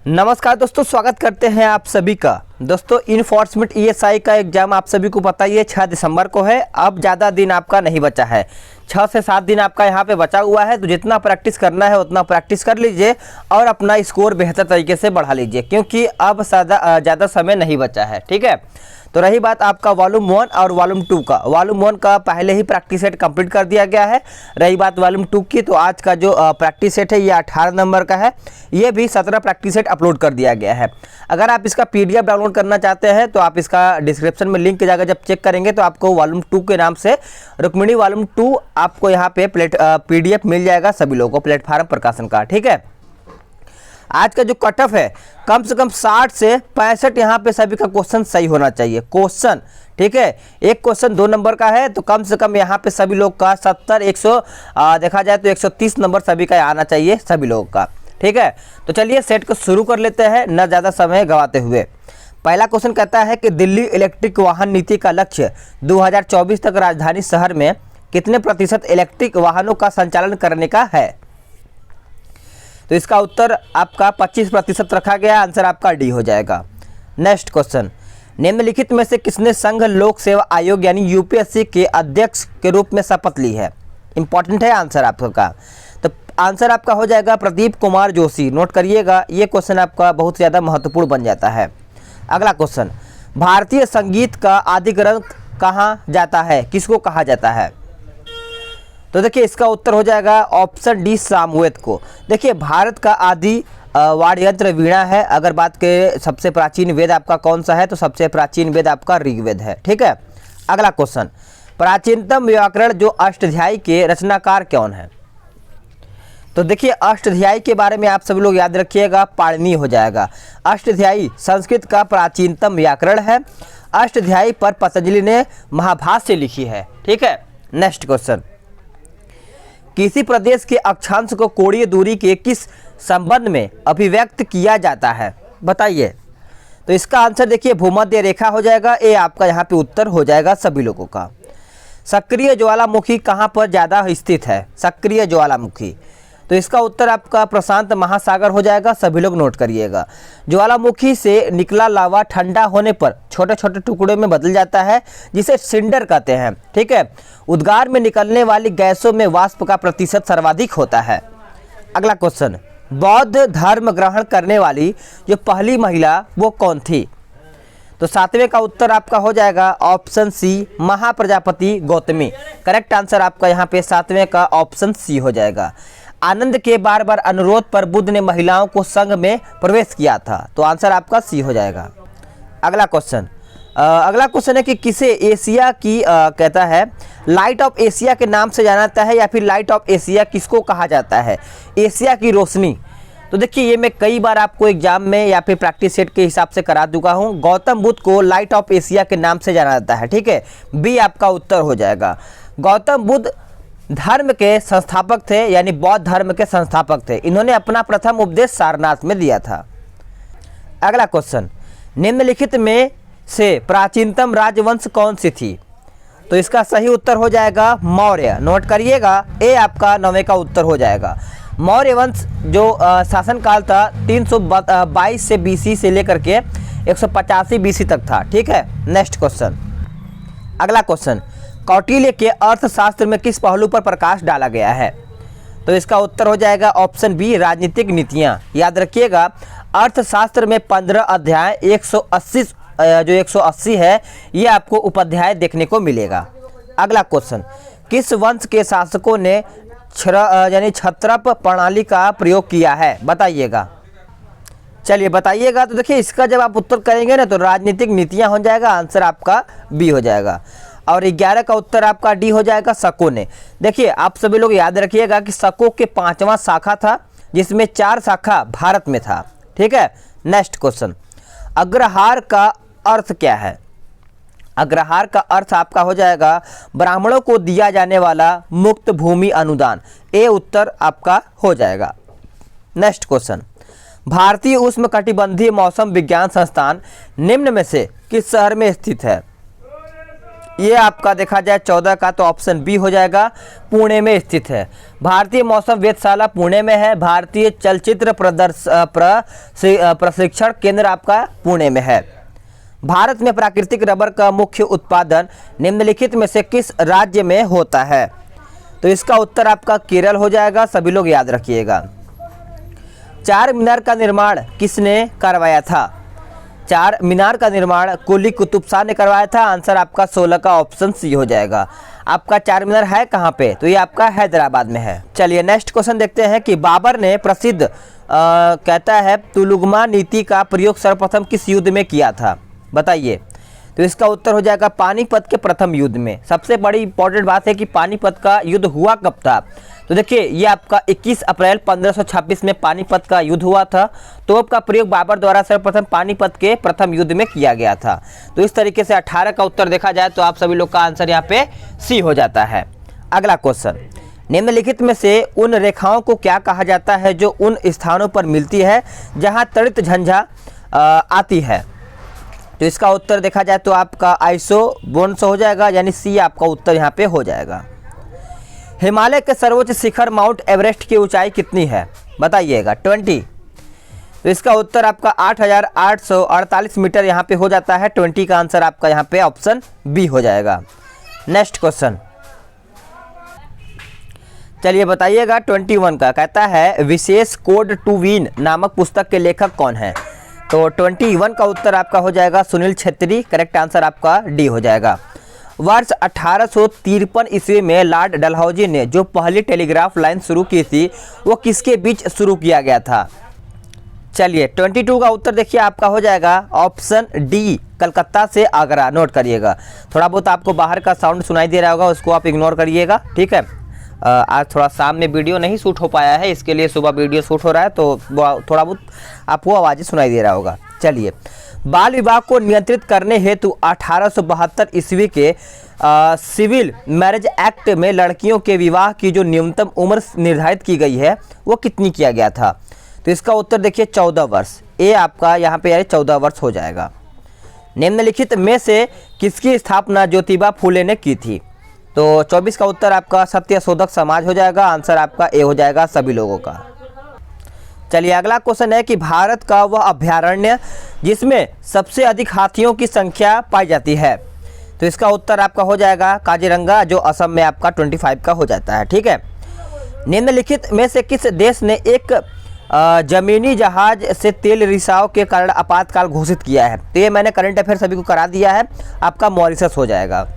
नमस्कार दोस्तों, स्वागत करते हैं आप सभी का। दोस्तों, इनफोर्समेंट ईएसआई का एग्जाम आप सभी को पता ही है 6 दिसंबर को है। अब ज़्यादा दिन आपका नहीं बचा है, 6 से 7 दिन आपका यहाँ पे बचा हुआ है। तो जितना प्रैक्टिस करना है उतना प्रैक्टिस कर लीजिए और अपना स्कोर बेहतर तरीके से बढ़ा लीजिए, क्योंकि अब ज़्यादा समय नहीं बचा है। ठीक है, तो रही बात आपका वॉल्यूम 1 और वॉल्यूम 2 का। वॉल्यूम 1 का पहले ही प्रैक्टिस सेट कंप्लीट कर दिया गया है। रही बात वॉल्यूम 2 की, तो आज का जो प्रैक्टिस सेट है ये 18 नंबर का है। ये भी 17 प्रैक्टिस सेट अपलोड कर दिया गया है। अगर आप इसका पीडीएफ डाउनलोड करना चाहते हैं तो आप इसका डिस्क्रिप्शन में लिंक जाकर जब चेक करेंगे तो आपको वॉल्यूम 2 के नाम से रुक्मिणी वॉल्यूम 2 आपको यहाँ पे पीडीएफ मिल जाएगा सभी लोगों को, प्लेटफार्म प्रकाशन का। ठीक है, आज का जो कट ऑफ है कम से कम 60 से 65 यहाँ पे सभी का क्वेश्चन सही होना चाहिए। क्वेश्चन, ठीक है, एक क्वेश्चन 2 नंबर का है तो कम से कम यहाँ पे सभी लोग का 70 100 देखा जाए तो 130 नंबर सभी का आना चाहिए सभी लोगों का। ठीक है, तो चलिए सेट को शुरू कर लेते हैं न ज़्यादा समय गंवाते हुए। पहला क्वेश्चन कहता है कि दिल्ली इलेक्ट्रिक वाहन नीति का लक्ष्य 2024 तक राजधानी शहर में कितने प्रतिशत इलेक्ट्रिक वाहनों का संचालन करने का है। तो इसका उत्तर आपका 25% रखा गया। आंसर आपका डी हो जाएगा। नेक्स्ट क्वेश्चन, निम्नलिखित में से किसने संघ लोक सेवा आयोग यानी यूपीएससी के अध्यक्ष के रूप में शपथ ली है। इंपॉर्टेंट है आंसर आपका। तो आंसर आपका हो जाएगा प्रदीप कुमार जोशी। नोट करिएगा, ये क्वेश्चन आपका बहुत ज़्यादा महत्वपूर्ण बन जाता है। अगला क्वेश्चन, भारतीय संगीत का आदि ग्रंथ कहाँ जाता है, किसको कहा जाता है। तो देखिए इसका उत्तर हो जाएगा ऑप्शन डी सामवेद को। देखिए भारत का आदि वाद्य यंत्र वीणा है। अगर बात के सबसे प्राचीन वेद आपका कौन सा है तो सबसे प्राचीन वेद आपका ऋग्वेद है। ठीक है, अगला क्वेश्चन, प्राचीनतम व्याकरण जो अष्टाध्यायी के रचनाकार कौन है। तो देखिए अष्टाध्यायी के बारे में आप सभी लोग याद रखिएगा, पाणिनि हो जाएगा। अष्टाध्यायी संस्कृत का प्राचीनतम व्याकरण है। अष्टाध्यायी पर पतंजलि ने महाभाष्य लिखी है। ठीक है, नेक्स्ट क्वेश्चन, किसी प्रदेश के अक्षांश को कोणीय दूरी के किस संबंध में अभिव्यक्त किया जाता है, बताइए। तो इसका आंसर देखिए भूमध्य रेखा हो जाएगा। ये आपका यहाँ पे उत्तर हो जाएगा सभी लोगों का। सक्रिय ज्वालामुखी कहाँ पर ज़्यादा स्थित है, सक्रिय ज्वालामुखी। तो इसका उत्तर आपका प्रशांत महासागर हो जाएगा। सभी लोग नोट करिएगा। ज्वालामुखी से निकला लावा ठंडा होने पर छोटे छोटे टुकड़ों में बदल जाता है, जिसे सिंडर कहते हैं। ठीक है, उद्गार में निकलने वाली गैसों में वाष्प का प्रतिशत सर्वाधिक होता है। अगला क्वेश्चन, बौद्ध धर्म ग्रहण करने वाली जो पहली महिला वो कौन थी। तो 7वें का उत्तर आपका हो जाएगा option C Mahaprajapati Gautami. Correct answer आपका यहाँ पे 7वें का ऑप्शन सी हो जाएगा। आनंद के बार बार अनुरोध पर बुद्ध ने महिलाओं को संघ में प्रवेश किया था। तो आंसर आपका सी हो जाएगा। अगला क्वेश्चन है कि किसे एशिया की कहता है लाइट ऑफ एशिया के नाम से जाना जाता है, या फिर लाइट ऑफ एशिया किसको कहा जाता है, एशिया की रोशनी। तो देखिए ये मैं कई बार आपको एग्जाम में या फिर प्रैक्टिस सेट के हिसाब से करा चुका हूँ। गौतम बुद्ध को लाइट ऑफ एशिया के नाम से जाना जाता है। ठीक है, बी आपका उत्तर हो जाएगा। गौतम बुद्ध धर्म के संस्थापक थे, यानी बौद्ध धर्म के संस्थापक थे। इन्होंने अपना प्रथम उपदेश सारनाथ में दिया था। अगला क्वेश्चन, निम्नलिखित में से प्राचीनतम राजवंश कौन सी थी। तो इसका सही उत्तर हो जाएगा मौर्य। नोट करिएगा, ए आपका 9वें का उत्तर हो जाएगा। मौर्य वंश जो शासनकाल था 322 से बीसी से लेकर के 185 बीसी तक था। ठीक है, नेक्स्ट क्वेश्चन। अगला क्वेश्चन, कौटिल्य के अर्थशास्त्र में किस पहलू पर प्रकाश डाला गया है। तो इसका उत्तर हो जाएगा ऑप्शन बी राजनीतिक नीतियाँ। याद रखिएगा अर्थशास्त्र में 15 अध्याय 180 है, ये आपको उपाध्याय देखने को मिलेगा। अगला क्वेश्चन, किस वंश के शासकों ने यानी क्षत्रप प्रणाली का प्रयोग किया है, बताइएगा। चलिए बताइएगा। तो देखिए इसका जब आप उत्तर करेंगे ना तो राजनीतिक नीतियाँ हो जाएगा। आंसर आपका बी हो जाएगा। और 11 का उत्तर आपका डी हो जाएगा शकों ने। देखिए आप सभी लोग याद रखिएगा कि शकों के 5वां शाखा था, जिसमें 4 शाखा भारत में था। ठीक है, नेक्स्ट क्वेश्चन, अग्रहार का अर्थ क्या है। अग्रहार का अर्थ आपका हो जाएगा ब्राह्मणों को दिया जाने वाला मुक्त भूमि अनुदान। ए उत्तर आपका हो जाएगा। नेक्स्ट क्वेश्चन, भारतीय उष्णकटिबंधीय मौसम विज्ञान संस्थान निम्न में से किस शहर में स्थित है। ये आपका देखा जाए 14 का तो ऑप्शन बी हो जाएगा, पुणे में स्थित है। भारतीय मौसम वेधशाला पुणे में है। भारतीय चलचित्र प्रशिक्षण केंद्र आपका पुणे में है। भारत में प्राकृतिक रबर का मुख्य उत्पादन निम्नलिखित में से किस राज्य में होता है? तो इसका उत्तर आपका केरल हो जाएगा, सभी लोग याद रखिएगा। चार मीनार का निर्माण किसने करवाया था? चार मीनार का निर्माण कुली कुतुब शाह ने करवाया था। आंसर आपका 16 का ऑप्शन सी हो जाएगा। आपका चार मीनार है कहाँ पे? तो ये आपका हैदराबाद में है। चलिए नेक्स्ट क्वेश्चन देखते हैं कि बाबर ने प्रसिद्ध कहता है तुलुगमा नीति का प्रयोग सर्वप्रथम किस युद्ध में किया था? बताइए। तो इसका उत्तर हो जाएगा पानीपत के प्रथम युद्ध में। सबसे बड़ी इंपॉर्टेंट बात है कि पानीपत का युद्ध हुआ कब था? तो देखिए ये आपका 21 अप्रैल 1526 में पानीपत का युद्ध हुआ था। तोप का प्रयोग बाबर द्वारा सर्वप्रथम पानीपत के प्रथम युद्ध में किया गया था। तो इस तरीके से 18 का उत्तर देखा जाए तो आप सभी लोग का आंसर यहाँ पे सी हो जाता है। अगला क्वेश्चन, निम्नलिखित में से उन रेखाओं को क्या कहा जाता है जो उन स्थानों पर मिलती है जहाँ तड़ित झंझा आती है? तो इसका उत्तर देखा जाए तो आपका आइसोबोन्स हो जाएगा, यानी सी आपका उत्तर यहाँ पे हो जाएगा। हिमालय के सर्वोच्च शिखर माउंट एवरेस्ट की ऊंचाई कितनी है? बताइएगा। 20। तो इसका उत्तर आपका 8,848 मीटर यहाँ पे हो जाता है। 20 का आंसर आपका यहाँ पे ऑप्शन बी हो जाएगा। नेक्स्ट क्वेश्चन, चलिए बताइएगा 21 का। कहता है विशेष कोड टू विन नामक पुस्तक के लेखक कौन है? तो 21 का उत्तर आपका हो जाएगा सुनील छेत्री। करेक्ट आंसर आपका डी हो जाएगा। वर्ष 1853 ईस्वी में लॉर्ड डलहौजी ने जो पहली टेलीग्राफ लाइन शुरू की थी वो किसके बीच शुरू किया गया था? चलिए 22 का उत्तर देखिए आपका हो जाएगा ऑप्शन डी, कलकत्ता से आगरा। नोट करिएगा। थोड़ा बहुत आपको बाहर का साउंड सुनाई दे रहा होगा, उसको आप इग्नोर करिएगा, ठीक है। आज थोड़ा सामने वीडियो नहीं शूट हो पाया है, इसके लिए सुबह वीडियो शूट हो रहा है तो थोड़ा बहुत आपको आवाज़ें सुनाई दे रहा होगा। चलिए, बाल विवाह को नियंत्रित करने हेतु 1872 ईस्वी के सिविल मैरिज एक्ट में लड़कियों के विवाह की जो न्यूनतम उम्र निर्धारित की गई है वो कितनी किया गया था? तो इसका उत्तर देखिए 14 वर्ष। ये आपका यहाँ पे यानी 14 वर्ष हो जाएगा। निम्नलिखित में से किसकी स्थापना ज्योतिबा फूले ने की थी? तो 24 का उत्तर आपका सत्य शोधक समाज हो जाएगा। आंसर आपका ए हो जाएगा सभी लोगों का। चलिए अगला क्वेश्चन है कि भारत का वह अभयारण्य जिसमें सबसे अधिक हाथियों की संख्या पाई जाती है? तो इसका उत्तर आपका हो जाएगा काजीरंगा, जो असम में आपका 25 का हो जाता है, ठीक है। निम्नलिखित में से किस देश ने एक जमीनी जहाज से तेल रिसाव के कारण आपातकाल घोषित किया है? तो ये मैंने करंट अफेयर सभी को करा दिया है, आपका मॉरिशस हो जाएगा।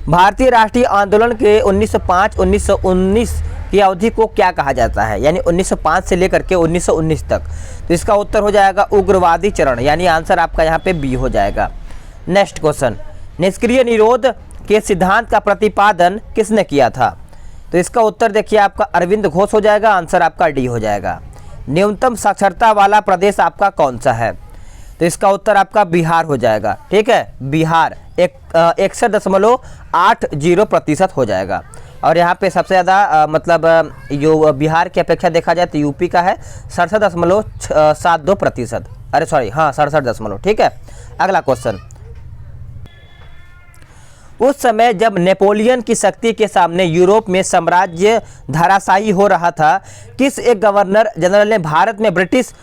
भारतीय राष्ट्रीय आंदोलन के 1905-1919 की अवधि को क्या कहा जाता है? यानी 1905 से लेकर के 1919 तक। तो इसका उत्तर हो जाएगा उग्रवादी चरण, यानी आंसर आपका यहाँ पे बी हो जाएगा। नेक्स्ट क्वेश्चन, निष्क्रिय निरोध के सिद्धांत का प्रतिपादन किसने किया था? तो इसका उत्तर देखिए आपका अरविंद घोष हो जाएगा। आंसर आपका डी हो जाएगा। न्यूनतम साक्षरता वाला प्रदेश आपका कौन सा है? तो इसका उत्तर आपका बिहार हो जाएगा, ठीक है। बिहार 61.80% हो जाएगा। और यहाँ पे सबसे ज़्यादा मतलब जो बिहार की अपेक्षा देखा जाए तो यूपी का है 67.72%। अरे सॉरी, हाँ 67, ठीक है। अगला क्वेश्चन, उस समय जब नेपोलियन की शक्ति के सामने यूरोप में साम्राज्य धराशायी हो रहा था, किस एक गवर्नर जनरल ने भारत में ब्रिटिश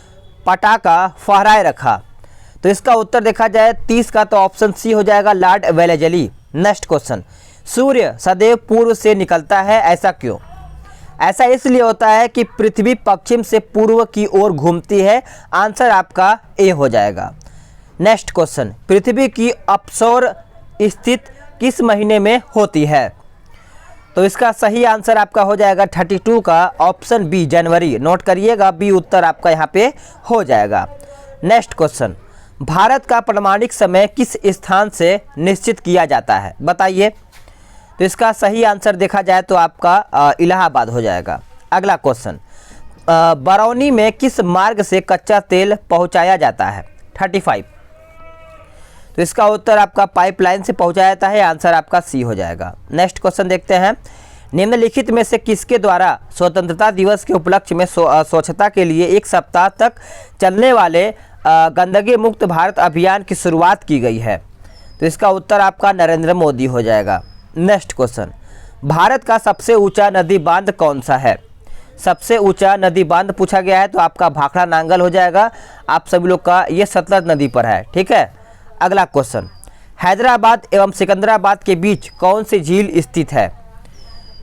पताका फहराए रखा? तो इसका उत्तर देखा जाए 30 का तो ऑप्शन सी हो जाएगा लॉर्ड वेलेजली। नेक्स्ट क्वेश्चन, सूर्य सदैव पूर्व से निकलता है, ऐसा क्यों? ऐसा इसलिए होता है कि पृथ्वी पश्चिम से पूर्व की ओर घूमती है। आंसर आपका ए हो जाएगा। नेक्स्ट क्वेश्चन, पृथ्वी की अपसौर स्थित किस महीने में होती है? तो इसका सही आंसर आपका हो जाएगा 32 का ऑप्शन बी, जनवरी। नोट करिएगा, बी उत्तर आपका यहाँ पे हो जाएगा। नेक्स्ट क्वेश्चन, भारत का प्रमाणिक समय किस स्थान से निश्चित किया जाता है? बताइए। तो इसका सही आंसर देखा जाए तो आपका इलाहाबाद हो जाएगा। अगला क्वेश्चन, बरौनी में किस मार्ग से कच्चा तेल पहुंचाया जाता है? 35। तो इसका उत्तर आपका पाइपलाइन से पहुंचाया जाता है। आंसर आपका सी हो जाएगा। नेक्स्ट क्वेश्चन देखते हैं, निम्नलिखित में से किसके द्वारा स्वतंत्रता दिवस के उपलक्ष्य में स्वच्छता के लिए 1 सप्ताह तक चलने वाले गंदगी मुक्त भारत अभियान की शुरुआत की गई है? तो इसका उत्तर आपका नरेंद्र मोदी हो जाएगा। नेक्स्ट क्वेश्चन, भारत का सबसे ऊंचा नदी बांध कौन सा है? सबसे ऊंचा नदी बांध पूछा गया है तो आपका भाखड़ा नांगल हो जाएगा। आप सभी लोग का ये सतलज नदी पर है, ठीक है। अगला क्वेश्चन, हैदराबाद एवं सिकंदराबाद के बीच कौन सी झील स्थित है?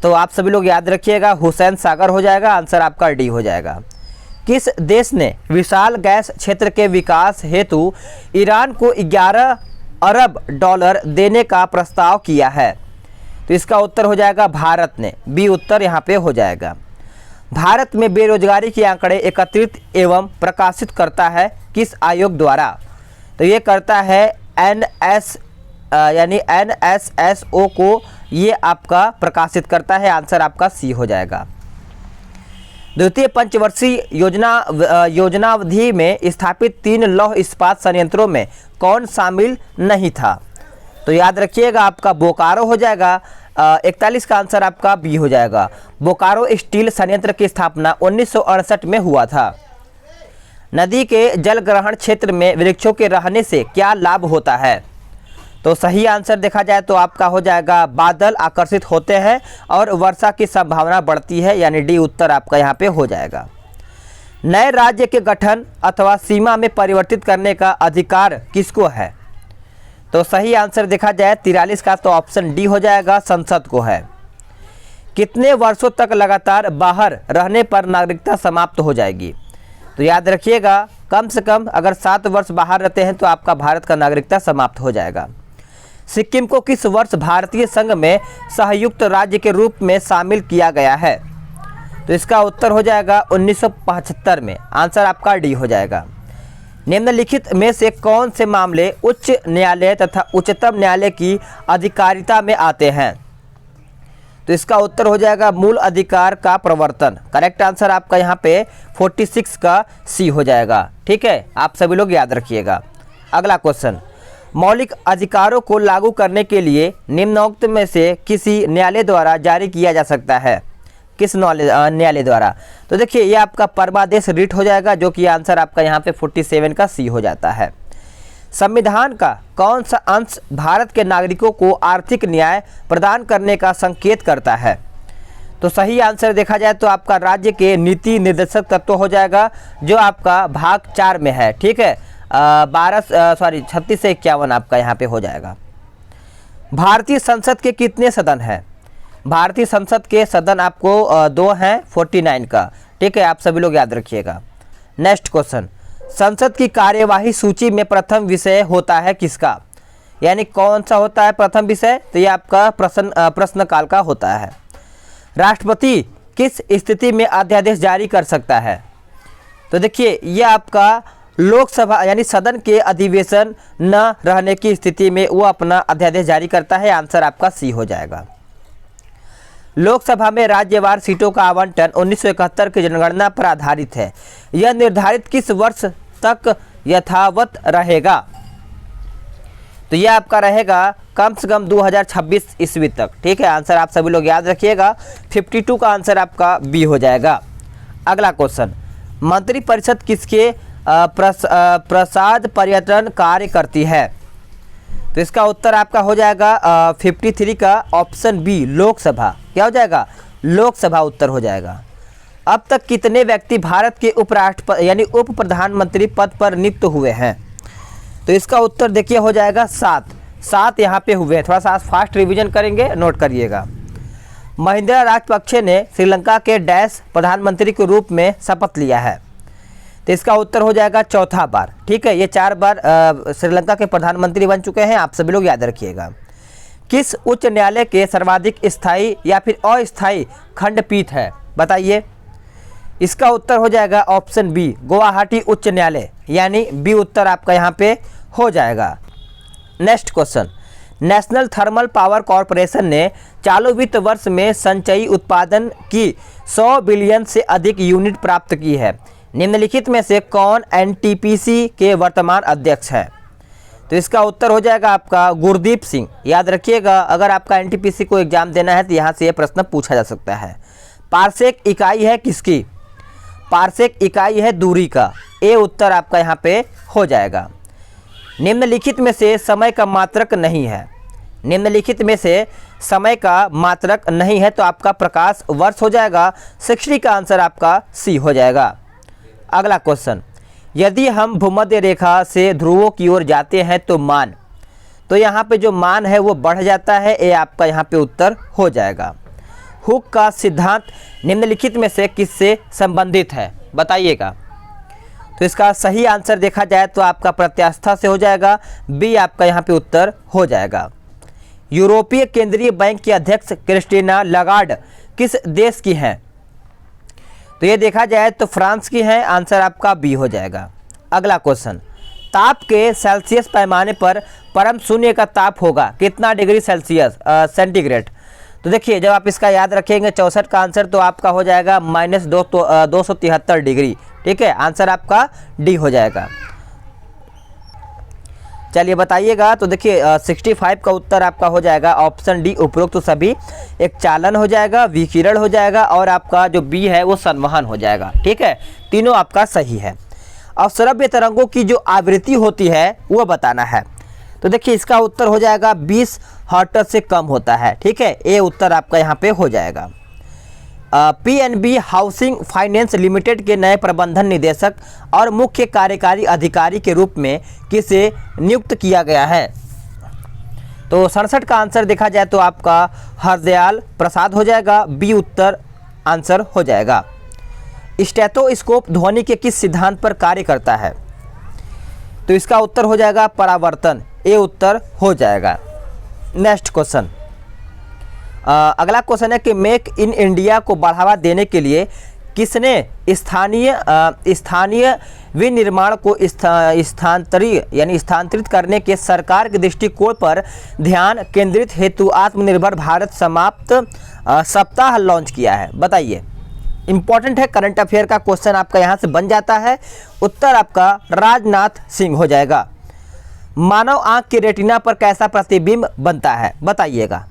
तो आप सभी लोग याद रखिएगा, हुसैन सागर हो जाएगा। आंसर आपका डी हो जाएगा। किस देश ने विशाल गैस क्षेत्र के विकास हेतु ईरान को 11 अरब डॉलर देने का प्रस्ताव किया है? तो इसका उत्तर हो जाएगा भारत ने। बी उत्तर यहाँ पे हो जाएगा। भारत में बेरोजगारी के आंकड़े एकत्रित एवं प्रकाशित करता है किस आयोग द्वारा? तो ये करता है NSSO को ये आपका प्रकाशित करता है। आंसर आपका सी हो जाएगा। द्वितीय पंचवर्षीय योजनावधि में स्थापित 3 लौह इस्पात संयंत्रों में कौन शामिल नहीं था? तो याद रखिएगा, आपका बोकारो हो जाएगा। 41 का आंसर आपका बी हो जाएगा। बोकारो स्टील संयंत्र की स्थापना 1968 में हुआ था। नदी के जल ग्रहण क्षेत्र में वृक्षों के रहने से क्या लाभ होता है? तो सही आंसर देखा जाए तो आपका हो जाएगा बादल आकर्षित होते हैं और वर्षा की संभावना बढ़ती है, यानी डी उत्तर आपका यहाँ पे हो जाएगा। नए राज्य के गठन अथवा सीमा में परिवर्तित करने का अधिकार किसको है? तो सही आंसर देखा जाए 43 का तो ऑप्शन डी हो जाएगा, संसद को है। कितने वर्षों तक लगातार बाहर रहने पर नागरिकता समाप्त हो जाएगी? तो याद रखिएगा, कम से कम अगर 7 वर्ष बाहर रहते हैं तो आपका भारत का नागरिकता समाप्त हो जाएगा। सिक्किम को किस वर्ष भारतीय संघ में संयुक्त राज्य के रूप में शामिल किया गया है? तो इसका उत्तर हो जाएगा 1975 में। आंसर आपका डी हो जाएगा। निम्नलिखित में से कौन से मामले उच्च न्यायालय तथा उच्चतम न्यायालय की अधिकारिता में आते हैं? तो इसका उत्तर हो जाएगा मूल अधिकार का प्रवर्तन। करेक्ट आंसर आपका यहाँ पे 46 का सी हो जाएगा, ठीक है। आप सभी लोग याद रखिएगा। अगला क्वेश्चन, मौलिक अधिकारों को लागू करने के लिए निम्नोक्त में से किसी न्यायालय द्वारा जारी किया जा सकता है? किस न्यायालय द्वारा? तो देखिए, ये आपका परमादेश रिट हो जाएगा, जो कि आंसर आपका यहाँ पे 47 का सी हो जाता है। संविधान का कौन सा अंश भारत के नागरिकों को आर्थिक न्याय प्रदान करने का संकेत करता है? तो सही आंसर देखा जाए तो आपका राज्य के नीति निर्देशक तत्व हो जाएगा, जो आपका भाग 4 में है, ठीक है। 36 से 51 आपका यहाँ पे हो जाएगा। भारतीय संसद के कितने सदन हैं? भारतीय संसद के सदन आपको 2 हैं 49 का, ठीक है। आप सभी लोग याद रखिएगा। नेक्स्ट क्वेश्चन, संसद की कार्यवाही सूची में प्रथम विषय होता है किसका? यानी कौन सा होता है प्रथम विषय? तो ये आपका प्रश्नकाल का होता है। राष्ट्रपति किस स्थिति में अध्यादेश जारी कर सकता है? तो देखिए, ये आपका लोकसभा यानी सदन के अधिवेशन न रहने की स्थिति में वो अपना अध्यादेश जारी करता है। आंसर आपका सी हो जाएगा। लोकसभा में राज्यवार सीटों का आवंटन 1971 की जनगणना पर आधारित है। यह निर्धारित किस वर्ष तक यथावत रहेगा? तो यह आपका रहेगा कम से कम 2026 ईस्वी तक, ठीक है। आंसर आप सभी लोग याद रखिएगा। 52 का आंसर आपका बी हो जाएगा। अगला क्वेश्चन, मंत्रिपरिषद किसके प्रसाद पर्यटन कार्य करती है? तो इसका उत्तर आपका हो जाएगा 53 का ऑप्शन बी, लोकसभा। क्या हो जाएगा? लोकसभा उत्तर हो जाएगा। अब तक कितने व्यक्ति भारत के उपराष्ट्रपति यानी उप प्रधानमंत्री पद पर नियुक्त हुए हैं? तो इसका उत्तर देखिए हो जाएगा 7 यहाँ पे हुए हैं। थोड़ा सा फास्ट रिवीजन करेंगे, नोट करिएगा। महिंद्रा राजपक्षे ने श्रीलंका के डैश प्रधानमंत्री के रूप में शपथ लिया है। तो इसका उत्तर हो जाएगा चौथा बार, ठीक है। ये 4 बार श्रीलंका के प्रधानमंत्री बन चुके हैं। आप सभी लोग याद रखिएगा। किस उच्च न्यायालय के सर्वाधिक स्थायी या फिर अस्थायी खंडपीठ है? बताइए। इसका उत्तर हो जाएगा ऑप्शन बी, गुवाहाटी उच्च न्यायालय, यानी बी उत्तर आपका यहाँ पे हो जाएगा। Next question, national thermal power corporation ने चालू वित्त वर्ष में संचयी उत्पादन की 100 बिलियन से अधिक यूनिट प्राप्त की है। निम्नलिखित में से कौन एनटीपीसी के वर्तमान अध्यक्ष है? तो इसका उत्तर हो जाएगा आपका गुरदीप सिंह। याद रखिएगा, अगर आपका एनटीपीसी को एग्जाम देना है तो यहाँ से ये प्रश्न पूछा जा सकता है। पारसेक इकाई है किसकी? पारसेक इकाई है दूरी का। ए उत्तर आपका यहाँ पे हो जाएगा। निम्नलिखित में से समय का मात्रक नहीं है, निम्नलिखित में से समय का मात्रक नहीं है, तो आपका प्रकाश वर्ष हो जाएगा। 60 का आंसर आपका सी हो जाएगा। अगला क्वेश्चन, यदि हम भूमध्य रेखा से ध्रुवों की ओर जाते हैं तो मान, तो यहाँ पे जो मान है वो बढ़ जाता है, ये आपका यहाँ पे उत्तर हो जाएगा। हुक का सिद्धांत निम्नलिखित में से किससे संबंधित है, बताइएगा। तो इसका सही आंसर देखा जाए तो आपका प्रत्यास्था से हो जाएगा, बी आपका यहाँ पे उत्तर हो जाएगा। यूरोपीय केंद्रीय बैंक की अध्यक्ष क्रिस्टीना लगार्ड किस देश की हैं, तो ये देखा जाए तो फ्रांस की है, आंसर आपका बी हो जाएगा। अगला क्वेश्चन, ताप के सेल्सियस पैमाने पर परम शून्य का ताप होगा कितना डिग्री सेल्सियस सेंटीग्रेड, तो देखिए जब आप इसका याद रखेंगे 64 का आंसर तो आपका हो जाएगा -273 डिग्री, ठीक है, आंसर आपका डी हो जाएगा। चलिए बताइएगा, तो देखिए 65 का उत्तर आपका हो जाएगा ऑप्शन डी, उपरोक्त तो सभी एक चालन हो जाएगा, विकिरण हो जाएगा और आपका जो बी है वो संवहन हो जाएगा, ठीक है, तीनों आपका सही है। अब श्रव्य तरंगों की जो आवृत्ति होती है वो बताना है, तो देखिए इसका उत्तर हो जाएगा 20 हर्ट्ज से कम होता है, ठीक है, ये उत्तर आपका यहाँ पे हो जाएगा। पीएनबी हाउसिंग फाइनेंस लिमिटेड के नए प्रबंधन निदेशक और मुख्य कार्यकारी अधिकारी के रूप में किसे नियुक्त किया गया है, तो 67 का आंसर देखा जाए तो आपका हरदयाल प्रसाद हो जाएगा, बी उत्तर आंसर हो जाएगा। स्टेथोस्कोप ध्वनि के किस सिद्धांत पर कार्य करता है, तो इसका उत्तर हो जाएगा परावर्तन, ये उत्तर हो जाएगा। नेक्स्ट क्वेश्चन, अगला क्वेश्चन है कि मेक इन इंडिया को बढ़ावा देने के लिए किसने स्थानीय विनिर्माण को स्थानांतरित करने के सरकार के दृष्टिकोण पर ध्यान केंद्रित हेतु आत्मनिर्भर भारत समाप्त सप्ताह लॉन्च किया है, बताइए। इंपॉर्टेंट है, करंट अफेयर का क्वेश्चन आपका यहाँ से बन जाता है, उत्तर आपका राजनाथ सिंह हो जाएगा। मानव आंख की रेटिना पर कैसा प्रतिबिंब बनता है, बताइएगा।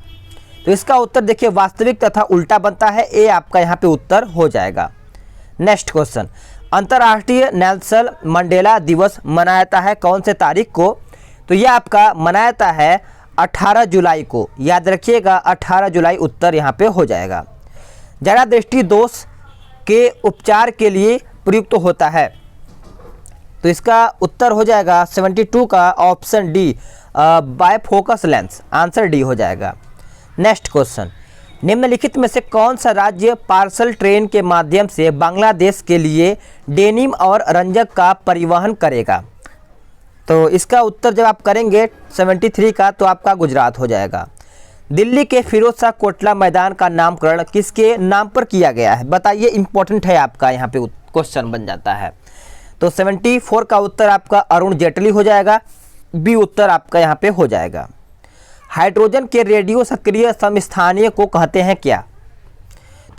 तो इसका उत्तर देखिए वास्तविक तथा उल्टा बनता है, ये आपका यहाँ पे उत्तर हो जाएगा। नेक्स्ट क्वेश्चन, अंतर्राष्ट्रीय नेल्सन मंडेला दिवस मनाया जाता है कौन से तारीख को, तो यह आपका मनाया जाता है 18 जुलाई को, याद रखिएगा 18 जुलाई उत्तर यहाँ पे हो जाएगा। जरा दृष्टि दोष के उपचार के लिए प्रयुक्त होता है, तो इसका उत्तर हो जाएगा 72 का option D, bifocus lens, answer D हो जाएगा। नेक्स्ट क्वेश्चन, निम्नलिखित में से कौन सा राज्य पार्सल ट्रेन के माध्यम से बांग्लादेश के लिए डेनिम और रंजक का परिवहन करेगा, तो इसका उत्तर जब आप करेंगे 73 का तो आपका गुजरात हो जाएगा। दिल्ली के फिरोज शाह कोटला मैदान का नामकरण किसके नाम पर किया गया है, बताइए, इंपॉर्टेंट है आपका यहाँ पे क्वेश्चन बन जाता है। तो 74 का उत्तर आपका अरुण जेटली हो जाएगा, बी उत्तर आपका यहाँ पे हो जाएगा। हाइड्रोजन के रेडियो सक्रिय समस्थानीय को कहते हैं क्या,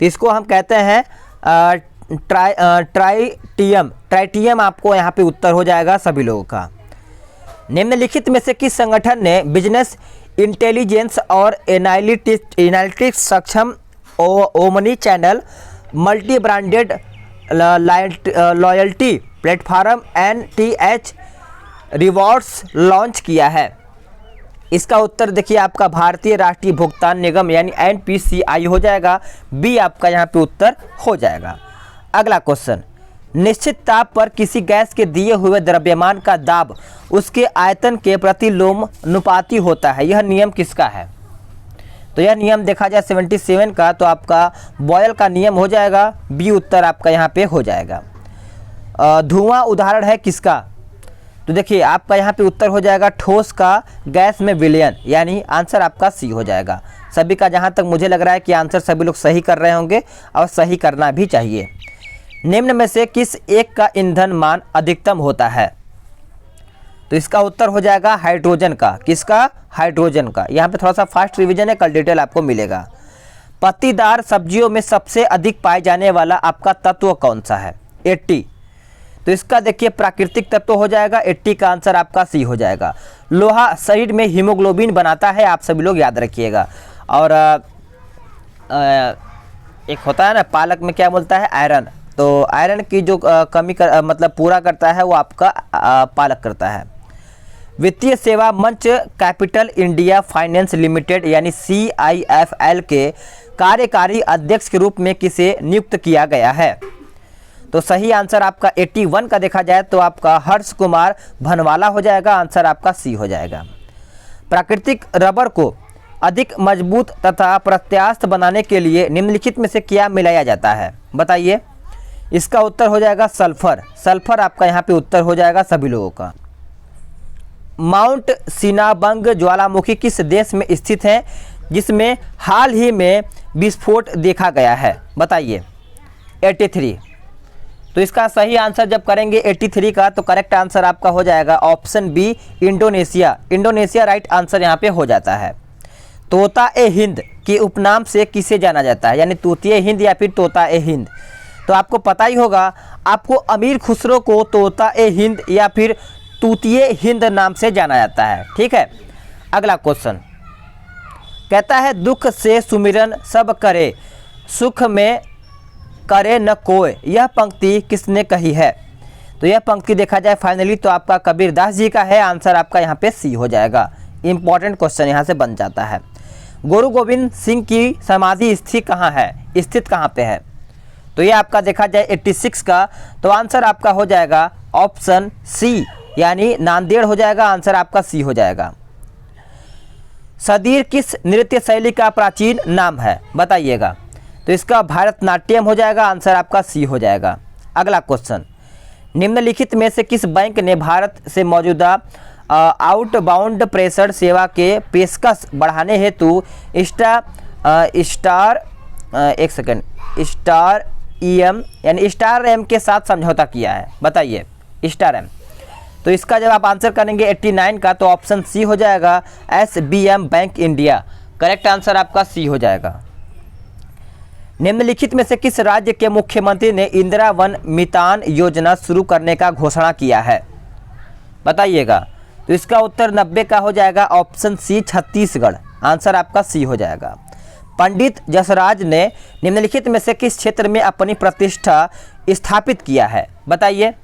तो इसको हम कहते हैं ट्राइटियम आपको यहाँ पे उत्तर हो जाएगा सभी लोगों का। निम्नलिखित में से किस संगठन ने बिजनेस इंटेलिजेंस और एनालिटिक्स सक्षम omni channel multi branded loyalty platform NTH rewards launch किया है, इसका उत्तर देखिए आपका भारतीय राष्ट्रीय भुगतान निगम यानी NPCI हो जाएगा, बी आपका यहाँ पे उत्तर हो जाएगा। अगला क्वेश्चन, निश्चित ताप पर किसी गैस के दिए हुए द्रव्यमान का दाब उसके आयतन के प्रतिलोमानुपाती होता है, यह नियम किसका है, तो यह नियम देखा जाए 77 का तो आपका बॉयल का नियम हो जाएगा, बी उत्तर आपका यहाँ पे हो जाएगा। धुआं उदाहरण है किसका, तो देखिए आपका यहाँ पे उत्तर हो जाएगा ठोस का गैस में विलयन, यानी आंसर आपका सी हो जाएगा। सभी का जहाँ तक मुझे लग रहा है कि आंसर सभी लोग सही कर रहे होंगे और सही करना भी चाहिए। निम्न में से किस एक का ईंधन मान अधिकतम होता है, तो इसका उत्तर हो जाएगा हाइड्रोजन का, किसका, हाइड्रोजन का। यहाँ पे थोड़ा सा फास्ट रिवीजन है, कल डिटेल आपको मिलेगा। पत्तीदार सब्जियों में सबसे अधिक पाए जाने वाला आपका तत्व कौन सा है, 80, तो इसका देखिए प्राकृतिक तत्व हो जाएगा, 80 का आंसर आपका सी हो जाएगा। लोहा शरीर में हीमोग्लोबिन बनाता है, आप सभी लोग याद रखिएगा। और एक होता है ना पालक में क्या बोलता है, आयरन, तो आयरन की जो कमी मतलब पूरा करता है वो आपका पालक करता है। वित्तीय सेवा मंच कैपिटल इंडिया फाइनेंस लिमिटेड यानी CIFL के कार्यकारी अध्यक्ष के रूप में किसे नियुक्त किया गया है? तो सही आंसर आपका 81 का देखा जाए तो आपका हर्ष कुमार भनवाला हो जाएगा। आंसर आपका सी हो जाएगा। प्राकृतिक रबर को अधिक मजबूत तथा प्रत्यास्थ बनाने के लिए निम्नलिखित में से क्या मिलाया जाता है? बताइए। इसका उत्तर हो जाएगा सल्फर। सल्फर आपका यहाँ पे उत्तर हो जाएगा सभी लोगों का। माउंट सिनाबंग ज्वालामुखी किस देश में स्थित है जिसमें हाल ही में विस्फोट देखा गया है? बताइए। 83। तो इसका सही आंसर जब करेंगे 83 का तो करेक्ट आंसर आपका हो जाएगा option B Indonesia. Indonesia right answer यहाँ पे हो जाता है। तोता ए हिंद के उपनाम से किसे जाना जाता है? यानी तूतिए हिंद या फिर तोता ए हिंद। तो आपको पता ही होगा, आपको अमीर खुसरो को तोता ए हिंद या फिर तूतिए हिंद नाम से जाना जाता है। ठीक है। अगला क्वेश्चन कहता है दुख से सुमिरन सब करे सुख में करे न कोय, यह पंक्ति किसने कही है? तो यह पंक्ति देखा जाए फाइनली तो आपका कबीर दास जी का है। आंसर आपका यहाँ पे सी हो जाएगा। इंपॉर्टेंट क्वेश्चन यहाँ से बन जाता है। गुरु गोविंद सिंह की समाधि स्थित कहाँ पे है? तो ये आपका देखा जाए 86 का तो आंसर आपका हो जाएगा ऑप्शन सी यानी नांदेड़ हो जाएगा। आंसर आपका सी हो जाएगा। सदीर किस नृत्य शैली का प्राचीन नाम है? बताइएगा। तो इसका भारतनाट्यम हो जाएगा। आंसर आपका सी हो जाएगा। अगला क्वेश्चन निम्नलिखित में से किस बैंक ने भारत से मौजूदा आउटबाउंड प्रेषण सेवा के पेशकश बढ़ाने हेतु स्टार EM यानी स्टार एम के साथ समझौता किया है? बताइए। Star M. तो इसका जब आप आंसर करेंगे 89 का तो ऑप्शन सी हो जाएगा SBM bank India. Correct answer आपका सी हो जाएगा। निम्नलिखित में से किस राज्य के मुख्यमंत्री ने इंदिरा वन मितान योजना शुरू करने का घोषणा किया है? बताइएगा। तो इसका उत्तर 90 का हो जाएगा ऑप्शन सी छत्तीसगढ़। आंसर आपका सी हो जाएगा। पंडित जसराज ने निम्नलिखित में से किस क्षेत्र में अपनी प्रतिष्ठा स्थापित किया है? बताइए।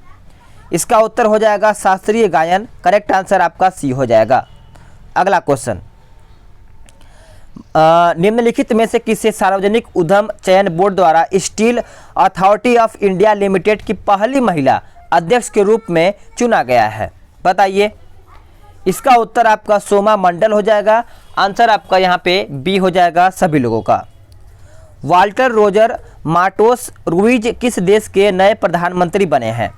इसका उत्तर हो जाएगा शास्त्रीय गायन। करेक्ट आंसर आपका सी हो जाएगा। अगला क्वेश्चन निम्नलिखित में से किसे सार्वजनिक उद्यम चयन बोर्ड द्वारा steel authority of India limited की पहली महिला अध्यक्ष के रूप में चुना गया है? बताइए। इसका उत्तर आपका सोमा मंडल हो जाएगा। आंसर आपका यहाँ पे बी हो जाएगा सभी लोगों का। वाल्टर रोजर मार्टोस रुइज किस देश के नए प्रधानमंत्री बने हैं?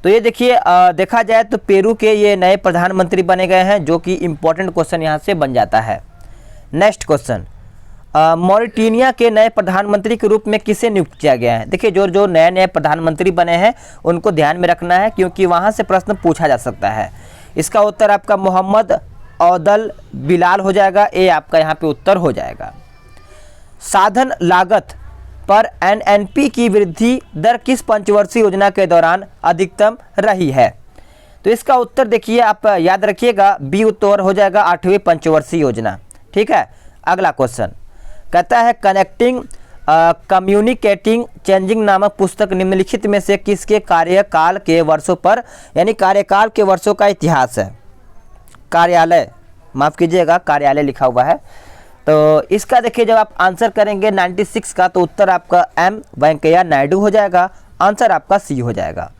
तो ये देखिए देखा जाए तो पेरू के ये नए प्रधानमंत्री बने गए हैं, जो कि इंपॉर्टेंट क्वेश्चन यहाँ से बन जाता है। नेक्स्ट क्वेश्चन मॉरिटेनिया के नए प्रधानमंत्री के रूप में किसे नियुक्त किया गया है? देखिए जो नए प्रधानमंत्री बने हैं उनको ध्यान में रखना है क्योंकि वहाँ से प्रश्न पूछा जा सकता है। इसका उत्तर आपका मोहम्मद औदल बिलाल हो जाएगा। ए आपका यहाँ पे उत्तर हो जाएगा। साधन लागत पर NNP की वृद्धि दर किस पंचवर्षीय योजना के दौरान अधिकतम रही है? तो इसका उत्तर देखिए आप याद रखिएगा, बी उत्तर हो जाएगा 8वीं पंचवर्षीय योजना। ठीक है। अगला क्वेश्चन कहता है कनेक्टिंग कम्युनिकेटिंग चेंजिंग नामक पुस्तक निम्नलिखित में से किसके कार्यकाल के वर्षों पर यानी कार्यकाल के वर्षों का इतिहास है? कार्यालय, माफ़ कीजिएगा कार्यालय लिखा हुआ है। तो इसका देखिए जब आप आंसर करेंगे 96 का तो उत्तर आपका M वेंकैया नायडू हो जाएगा। आंसर आपका सी हो जाएगा।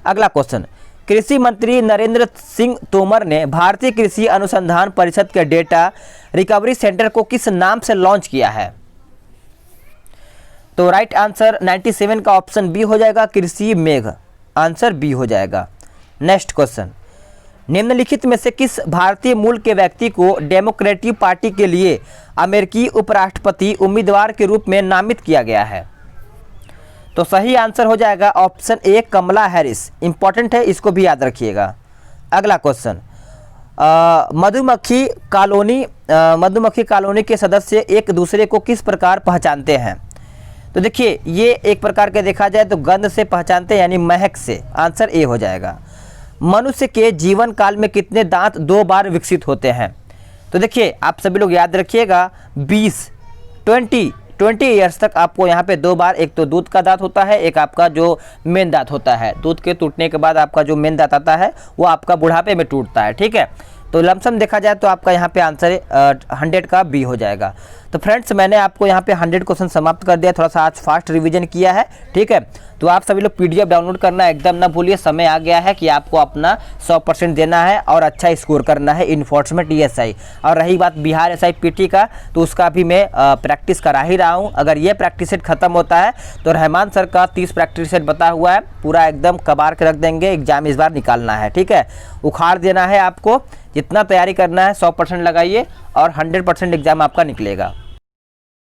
अगला क्वेश्चन कृषि मंत्री नरेंद्र सिंह तोमर ने भारतीय कृषि अनुसंधान परिषद के डेटा रिकवरी सेंटर को किस नाम से लॉन्च किया है? तो राइट आंसर 97 का ऑप्शन बी हो जाएगा कृषि मेघ। आंसर बी हो जाएगा। नेक्स्ट क्वेश्चन निम्नलिखित में से किस भारतीय मूल के व्यक्ति को डेमोक्रेटिक पार्टी के लिए अमेरिकी उपराष्ट्रपति उम्मीदवार के रूप में नामित किया गया है? तो सही आंसर हो जाएगा option A Kamala Harris. Important है, इसको भी याद रखिएगा। अगला क्वेश्चन मधुमक्खी कॉलोनी के सदस्य एक दूसरे को किस प्रकार पहचानते हैं? तो देखिए ये एक प्रकार के देखा जाए तो गंध से पहचानते हैं यानी महक से। आंसर ए हो जाएगा। मनुष्य के जीवन काल में कितने दांत 2 बार विकसित होते हैं? तो देखिए आप सभी लोग याद रखिएगा 20, 20 ईयर्स तक आपको यहाँ पे 2 बार, एक तो दूध का दांत होता है, एक आपका जो मेन दांत होता है। दूध के टूटने के बाद आपका जो मेन दांत आता है वो आपका बुढ़ापे में टूटता है, ठीक है। तो लमसम देखा जाए तो आपका यहाँ पे आंसर 100 का बी हो जाएगा। तो फ्रेंड्स मैंने आपको यहाँ पे 100 क्वेश्चन समाप्त कर दिया, थोड़ा सा आज फास्ट रिवीजन किया है, ठीक है। तो आप सभी लोग पीडीएफ डाउनलोड करना एकदम ना भूलिए, समय आ गया है कि आपको अपना 100% देना है और अच्छा स्कोर करना है इन्फोर्समेंट ईएसआई। और रही बात बिहार एसआईपीटी का, तो उसका भी मैं प्रैक्टिस करा ही रहा हूँ। अगर ये प्रैक्टिस सेट खत्म होता है तो रहमान सर का 30 प्रैक्टिस सेट बता हुआ है, पूरा एकदम कबार के रख देंगे। एग्जाम इस बार निकालना है, ठीक है, उखाड़ देना है आपको। जितना तैयारी करना है 100% लगाइए और 100% एग्जाम आपका निकलेगा।